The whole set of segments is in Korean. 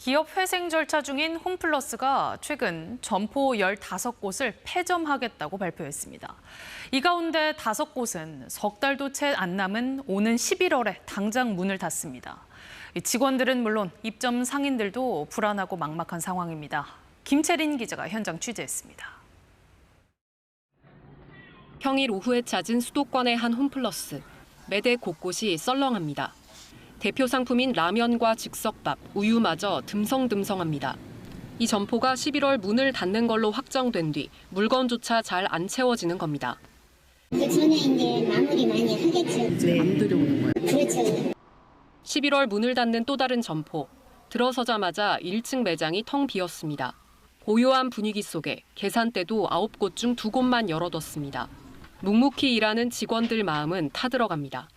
기업 회생 절차 중인 홈플러스가 최근 점포 15곳을 폐점하겠다고 발표했습니다. 이 가운데 5곳은 석 달도 채 안 남은 오는 11월에 당장 문을 닫습니다. 직원들은 물론 입점 상인들도 불안하고 막막한 상황입니다. 김채린 기자가 현장 취재했습니다. 평일 오후에 찾은 수도권의 한 홈플러스. 매대 곳곳이 썰렁합니다. 대표 상품인 라면과 즉석밥, 우유마저 듬성듬성합니다. 이 점포가 11월 문을 닫는 걸로 확정된 뒤 물건조차 잘 안 채워지는 겁니다. 그 전에 이제 마무리 많이 하겠죠. 네. 안 들여오는 거예요? 그렇죠. 11월 문을 닫는 또 다른 점포. 들어서자마자 1층 매장이 텅 비었습니다. 고요한 분위기 속에 계산대도 9곳 중 2곳만 열어뒀습니다. 묵묵히 일하는 직원들 마음은 타들어갑니다.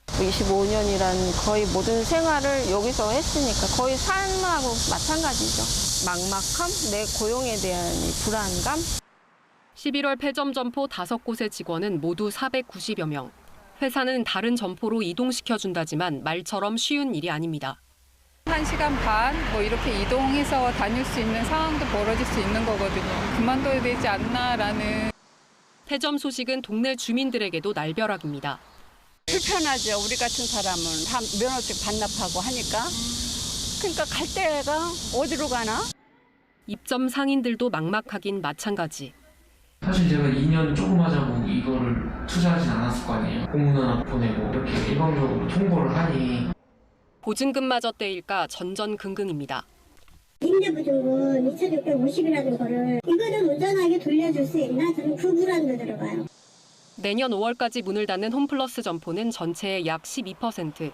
25년이란 거의 모든 생활을 여기서 했으니까 거의 삶하고 마찬가지죠. 막막함, 내 고용에 대한 불안감. 11월 폐점 점포 5곳의 직원은 모두 490여 명. 회사는 다른 점포로 이동시켜준다지만 말처럼 쉬운 일이 아닙니다. 1시간 반 이렇게 이동해서 다닐 수 있는 상황도 벌어질 수 있는 거거든요. 그만둬야 되지 않나라는. 폐점 소식은 동네 주민들에게도 날벼락입니다. 불편하죠. 우리 같은 사람은 다 면허증 반납하고 하니까. 그러니까 갈 데가 어디로 가나? 입점 상인들도 막막하긴 마찬가지. 사실 제가 2년 조금 하자고 이거를 투자하진 않았을 거 아니에요. 공문 하나 보내고 이렇게 일방적으로 통보를 하니. 보증금마저 떼일까 전전긍긍입니다. 임대보증금 2,650이라는 거를 이거는 온전하게 돌려줄 수 있나? 저는 그 불안도 들어가요. 내년 5월까지 문을 닫는 홈플러스 점포는 전체의 약 12%.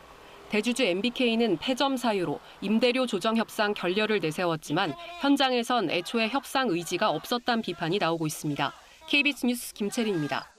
대주주 MBK는 폐점 사유로 임대료 조정 협상 결렬을 내세웠지만 현장에선 애초에 협상 의지가 없었다는 비판이 나오고 있습니다. KBS 뉴스 김채린입니다.